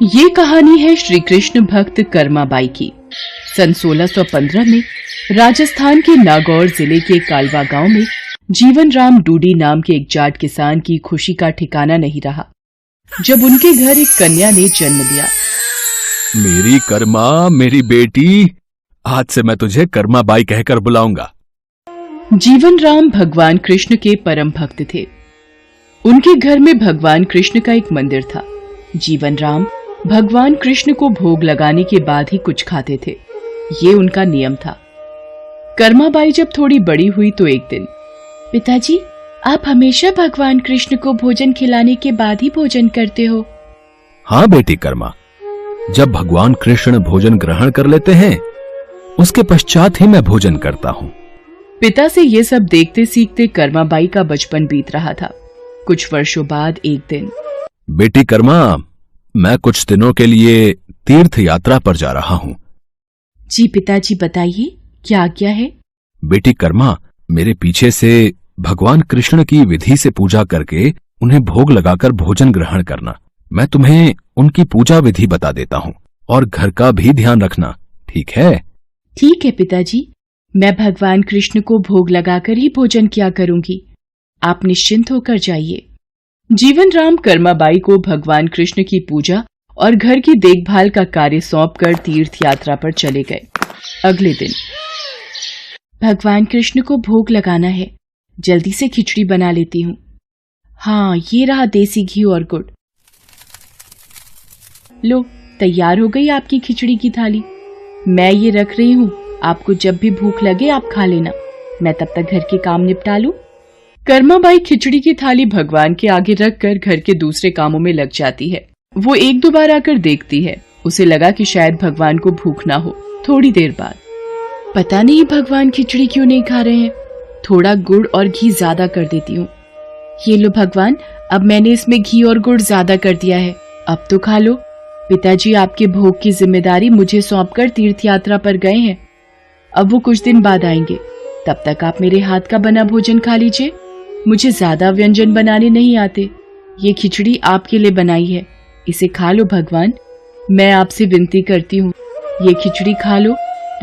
ये कहानी है श्री कृष्ण भक्त कर्माबाई की। सन 1615 में राजस्थान के नागौर जिले के कालवा गांव में जीवन राम डूडी नाम के एक जाट किसान की खुशी का ठिकाना नहीं रहा जब उनके घर एक कन्या ने जन्म लिया। मेरी कर्मा, मेरी बेटी, आज से मैं तुझे कर्माबाई कहकर बुलाऊंगा। जीवन राम भगवान कृष्ण के परम भक्त थे। उनके घर में भगवान कृष्ण का एक मंदिर था। जीवन राम भगवान कृष्ण को भोग लगाने के बाद ही कुछ खाते थे, ये उनका नियम था। कर्माबाई जब थोड़ी बड़ी हुई तो एक दिन, पिताजी, आप हमेशा भगवान कृष्ण को भोजन खिलाने के बाद ही भोजन करते हो। हाँ बेटी कर्मा, जब भगवान कृष्ण भोजन ग्रहण कर लेते हैं उसके पश्चात ही मैं भोजन करता हूँ। पिता से ये सब देखते सीखते कर्माबाई का बचपन बीत रहा था। कुछ वर्षों बाद एक दिन, बेटी कर्मा, मैं कुछ दिनों के लिए तीर्थ यात्रा पर जा रहा हूँ। जी पिताजी, बताइए क्या आज्ञा है। बेटी कर्मा, मेरे पीछे से भगवान कृष्ण की विधि से पूजा करके उन्हें भोग लगाकर भोजन ग्रहण करना। मैं तुम्हें उनकी पूजा विधि बता देता हूँ और घर का भी ध्यान रखना, ठीक है? ठीक है पिताजी, मैं भगवान कृष्ण को भोग लगाकर ही भोजन किया करूंगी। आप निश्चिंत होकर जाइए। जीवन राम कर्माबाई को भगवान कृष्ण की पूजा और घर की देखभाल का कार्य सौंपकर तीर्थ यात्रा पर चले गए। अगले दिन, भगवान कृष्ण को भोग लगाना है, जल्दी से खिचड़ी बना लेती हूँ। हाँ, ये रहा देसी घी और गुड़। लो, तैयार हो गई आपकी खिचड़ी की थाली। मैं ये रख रही हूँ, आपको जब भी भूख लगे आप खा लेना। मैं तब तक घर के काम निपटा लूं। कर्माबाई खिचड़ी की थाली भगवान के आगे रखकर घर के दूसरे कामों में लग जाती है। वो एक दो बार आकर देखती है। उसे लगा कि शायद भगवान को भूख ना हो। थोड़ी देर बाद, पता नहीं भगवान खिचड़ी क्यों नहीं खा रहे हैं। थोड़ा गुड़ और घी ज्यादा कर देती हूँ। ये लो भगवान, अब मैंने इसमें घी और गुड़ ज्यादा कर दिया है, अब तो खा लो। पिताजी आपके भोग की जिम्मेदारी मुझे सौंपकर तीर्थ यात्रा पर गए हैं। अब वो कुछ दिन बाद आएंगे, तब तक आप मेरे हाथ का बना भोजन खा लीजिए। मुझे ज्यादा व्यंजन बनाने नहीं आते। ये खिचड़ी आपके लिए बनाई है, इसे खा लो भगवान। मैं आपसे विनती करती हूँ, ये खिचड़ी खा लो,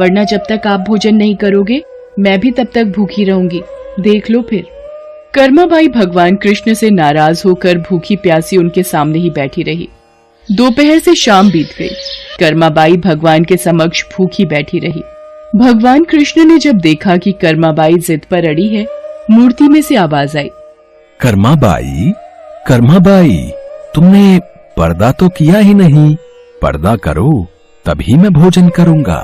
वरना जब तक आप भोजन नहीं करोगे मैं भी तब तक भूखी रहूंगी। देख लो फिर। कर्माबाई भगवान कृष्ण से नाराज होकर भूखी प्यासी उनके सामने ही बैठी रही। दोपहर से शाम बीत गई। कर्माबाई भगवान के समक्ष भूखी बैठी रही। भगवान कृष्ण ने जब देखा कि कर्माबाई जिद पर अड़ी है, मूर्ति में से आवाज आई, कर्माबाई, कर्माबाई, तुमने पर्दा तो किया ही नहीं। पर्दा करो, तभी मैं भोजन करूंगा।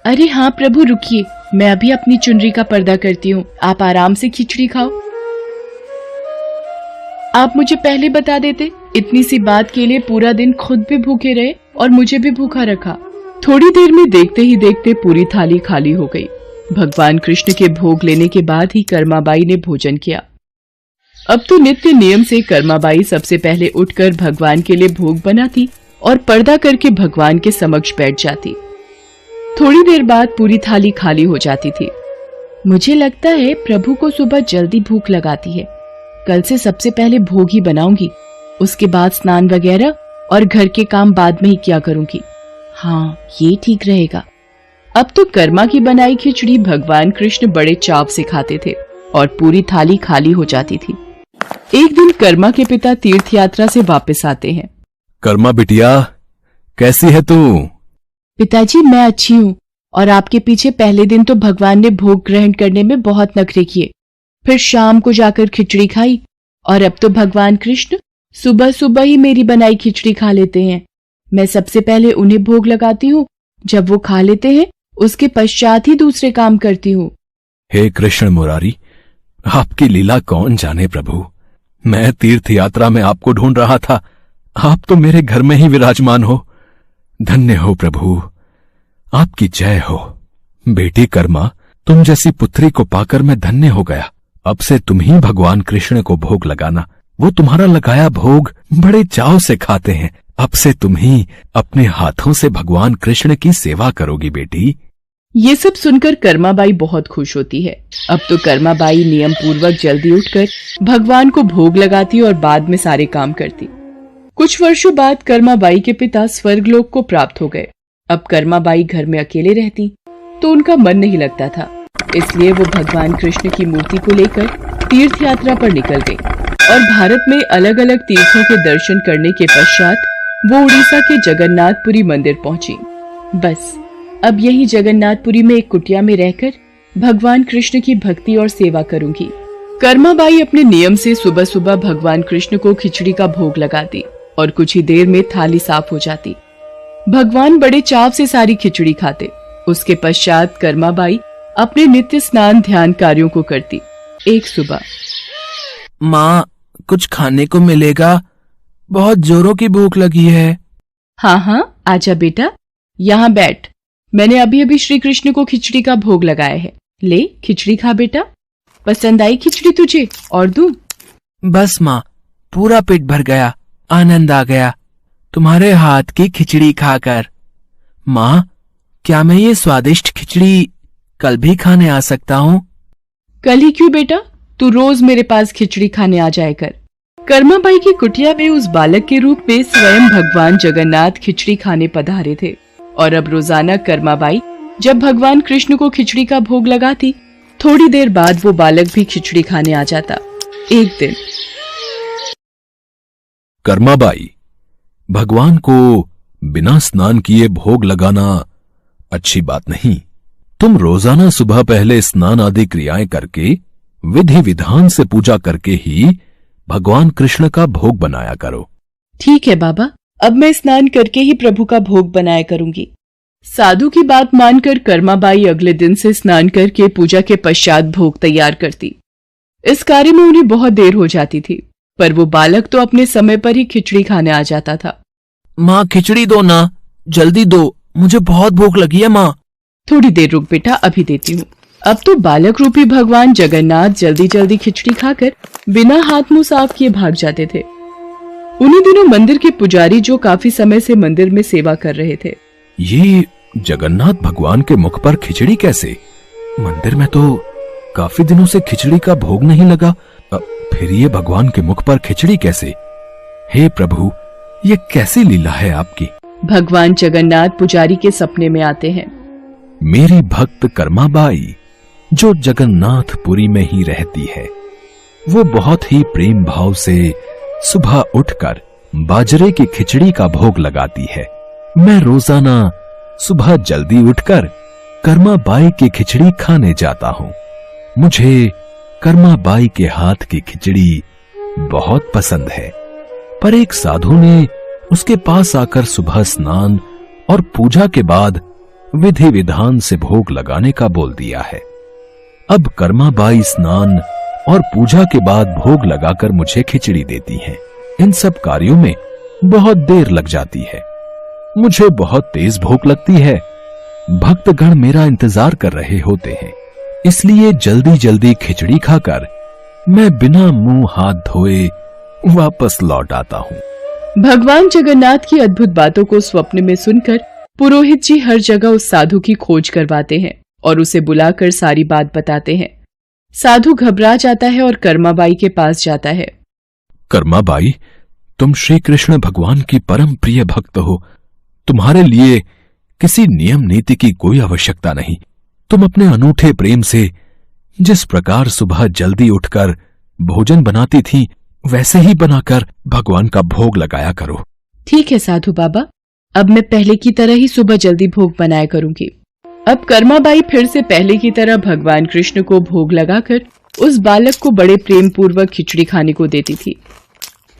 अरे हाँ प्रभु, रुकिए, मैं अभी अपनी चुनरी का पर्दा करती हूँ। आप आराम से खिचड़ी खाओ। आप मुझे पहले बता देते, इतनी सी बात के लिए पूरा दिन खुद भी भूखे रहे और मुझे भी भूखा रखा। थोड़ी देर में देखते ही देखते पूरी थाली खाली हो गई। भगवान कृष्ण के भोग लेने के बाद ही कर्माबाई ने भोजन किया। अब तो नित्य नियम से कर्माबाई सबसे पहले उठकर भगवान के लिए भोग बनाती और पर्दा करके भगवान के समक्ष बैठ जाती। थोड़ी देर बाद पूरी थाली खाली हो जाती थी। मुझे लगता है प्रभु को सुबह जल्दी भूख लगाती है। कल से सबसे पहले भोग ही बनाऊंगी, उसके बाद स्नान वगैरह और घर के काम बाद में ही किया करूंगी। हाँ, ये ठीक रहेगा। अब तो कर्मा की बनाई खिचड़ी भगवान कृष्ण बड़े चाव से खाते थे और पूरी थाली खाली हो जाती थी। एक दिन कर्मा के पिता तीर्थ यात्रा से वापस आते हैं। कर्मा बिटिया, कैसी है तू? पिताजी, मैं अच्छी हूँ। और आपके पीछे पहले दिन तो भगवान ने भोग ग्रहण करने में बहुत नखरे किए, फिर शाम को जाकर खिचड़ी खाई और अब तो भगवान कृष्ण सुबह सुबह ही मेरी बनाई खिचड़ी खा लेते हैं। मैं सबसे पहले उन्हें भोग लगाती हूँ, जब वो खा लेते हैं उसके पश्चात ही दूसरे काम करती हूँ। हे कृष्ण मुरारी, आपकी लीला कौन जाने प्रभु। मैं तीर्थ यात्रा में आपको ढूंढ रहा था, आप तो मेरे घर में ही विराजमान हो। धन्य हो प्रभु, आपकी जय हो। बेटी कर्मा, तुम जैसी पुत्री को पाकर मैं धन्य हो गया। अब से तुम ही भगवान कृष्ण को भोग लगाना। वो तुम्हारा लगाया भोग बड़े चाव से खाते हैं। अब से तुम ही अपने हाथों से भगवान कृष्ण की सेवा करोगी बेटी। ये सब सुनकर कर्माबाई बहुत खुश होती है। अब तो कर्माबाई नियम पूर्वक जल्दी उठकर भगवान को भोग लगाती और बाद में सारे काम करती। कुछ वर्षों बाद कर्माबाई के पिता स्वर्गलोक को प्राप्त हो गए। अब कर्माबाई घर में अकेले रहती तो उनका मन नहीं लगता था, इसलिए वो भगवान कृष्ण की मूर्ति को लेकर तीर्थ यात्रा पर निकल गई और भारत में अलग अलग तीर्थों के दर्शन करने के पश्चात वो उड़ीसा के जगन्नाथपुरी मंदिर पहुंची। बस अब यही जगन्नाथपुरी में एक कुटिया में रहकर भगवान कृष्ण की भक्ति और सेवा करूंगी। कर्माबाई अपने नियम से सुबह सुबह भगवान कृष्ण को खिचड़ी का भोग लगाती और कुछ ही देर में थाली साफ हो जाती। भगवान बड़े चाव से सारी खिचड़ी खाते। उसके पश्चात कर्माबाई अपने नित्य स्नान ध्यान कार्यों को करती। एक सुबह, माँ, कुछ खाने को मिलेगा? बहुत जोरों की भूख लगी है। हाँ हाँ, आजा बेटा, यहाँ बैठ। मैंने अभी अभी श्री कृष्ण को खिचड़ी का भोग लगाया है। ले खिचड़ी खा बेटा। पसंद आई खिचड़ी तुझे? और दूं? बस माँ, पूरा पेट भर गया, आनंद आ गया तुम्हारे हाथ की खिचड़ी खाकर। माँ, क्या मैं ये स्वादिष्ट खिचड़ी कल भी खाने आ सकता हूँ? कल ही क्यों बेटा, तू रोज मेरे पास खिचड़ी खाने आ जाया कर। कर्माबाई की कुटिया में उस बालक के रूप में स्वयं भगवान जगन्नाथ खिचड़ी खाने पधारे थे और अब रोजाना कर्माबाई जब भगवान कृष्ण को खिचड़ी का भोग लगाती, थोड़ी देर बाद वो बालक भी खिचड़ी खाने आ जाता। एक दिन कर्माबाई, भगवान को बिना स्नान किए भोग लगाना अच्छी बात नहीं। तुम रोजाना सुबह पहले स्नान आदि क्रियाएं करके विधि विधान से पूजा करके ही भगवान कृष्ण का भोग बनाया करो। ठीक है बाबा, अब मैं स्नान करके ही प्रभु का भोग बनाया करूंगी। साधु की बात मानकर कर्माबाई अगले दिन से स्नान करके पूजा के पश्चात भोग तैयार करती। इस कार्य में उन्हें बहुत देर हो जाती थी, पर वो बालक तो अपने समय पर ही खिचड़ी खाने आ जाता था। माँ, खिचड़ी दो ना, जल्दी दो, मुझे बहुत भूख लगी है माँ। थोड़ी देर रुक बेटा, अभी देती हूँ। अब तो बालक रूपी भगवान जगन्नाथ जल्दी जल्दी खिचड़ी खाकर बिना हाथ मुंह साफ किए भाग जाते थे। उन्हीं दिनों मंदिर के पुजारी, जो काफी समय से मंदिर में सेवा कर रहे थे, ये जगन्नाथ भगवान के मुख पर खिचड़ी कैसे? मंदिर में तो काफी दिनों से खिचड़ी का भोग नहीं लगा, फिर ये भगवान के मुख पर खिचड़ी कैसे? हे प्रभु, ये कैसी लीला है आपकी? भगवान जगन्नाथ पुजारी के सपने में आते हैं। मेरी भक्त कर्माबाई, जो जगन्नाथपुरी में ही रहती है, वो बहुत ही प्रेम भाव से सुबह उठकर बाजरे की खिचड़ी का भोग लगाती है। मैं रोजाना सुबह जल्दी उठकर कर्माबाई की खिचड़ी खाने जाता हूँ। मुझे कर्माबाई के हाथ की खिचड़ी बहुत पसंद है। पर एक साधु ने उसके पास आकर सुबह स्नान और पूजा के बाद विधि विधान से भोग लगाने का बोल दिया है। अब कर्माबाई स्नान और पूजा के बाद भोग लगाकर मुझे खिचड़ी देती हैं। इन सब कार्यों में बहुत देर लग जाती है। मुझे बहुत तेज भूख लगती है। भक्तगण मेरा इंतजार कर रहे होते हैं, इसलिए जल्दी जल्दी खिचड़ी खाकर मैं बिना मुंह हाथ धोए वापस लौट आता हूँ। भगवान जगन्नाथ की अद्भुत बातों को स्वप्न में सुनकर पुरोहित जी हर जगह उस साधु की खोज करवाते हैं और उसे बुलाकर सारी बात बताते हैं। साधु घबरा जाता है और कर्माबाई के पास जाता है। कर्माबाई, तुम श्री कृष्ण भगवान की परम प्रिय भक्त हो। तुम्हारे लिए किसी नियम नीति की कोई आवश्यकता नहीं। तुम अपने अनूठे प्रेम से जिस प्रकार सुबह जल्दी उठकर भोजन बनाती थी, वैसे ही बनाकर भगवान का भोग लगाया करो। ठीक है साधु बाबा, अब मैं पहले की तरह ही सुबह जल्दी भोग बनाया करूंगी। अब कर्माबाई फिर से पहले की तरह भगवान कृष्ण को भोग लगाकर उस बालक को बड़े प्रेम पूर्वक खिचड़ी खाने को देती थी।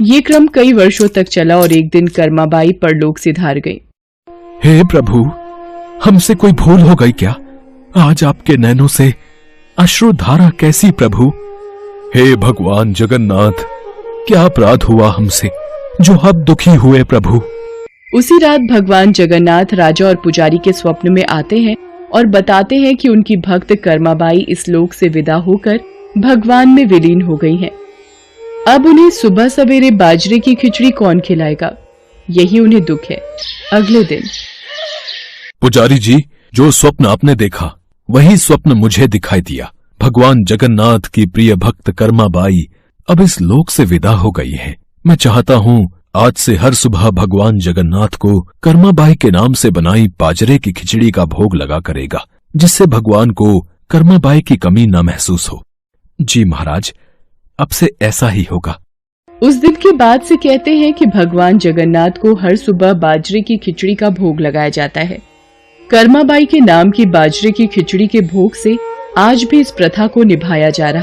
ये क्रम कई वर्षों तक चला और एक दिन कर्माबाई परलोक से धार गई। हे प्रभु, हमसे कोई भूल हो गई क्या? आज आपके नैनों से अश्रुधारा कैसी प्रभु? हे भगवान जगन्नाथ, क्या अपराध हुआ हमसे जो अब दुखी हुए प्रभु? उसी रात भगवान जगन्नाथ राजा और पुजारी के स्वप्न में आते हैं और बताते हैं कि उनकी भक्त कर्माबाई इस लोक से विदा होकर भगवान में विलीन हो गई हैं। अब उन्हें सुबह सवेरे बाजरे की खिचड़ी कौन खिलाएगा, यही उन्हें दुख है। अगले दिन, पुजारी जी, जो स्वप्न आपने देखा वही स्वप्न मुझे दिखाई दिया। भगवान जगन्नाथ की प्रिय भक्त कर्माबाई अब इस लोक से विदा हो गई है। मैं चाहता हूँ आज से हर सुबह भगवान जगन्नाथ को कर्माबाई के नाम से बनाई बाजरे की खिचड़ी का भोग लगा करेगा, जिससे भगवान को कर्माबाई की कमी न महसूस हो। जी महाराज, अब से ऐसा ही होगा। उस दिन के बाद से कहते हैं कि भगवान जगन्नाथ को हर सुबह बाजरे की खिचड़ी का भोग लगाया जाता है। कर्माबाई के नाम की बाजरे की खिचड़ी के भोग से आज भी इस प्रथा को निभाया जा रहा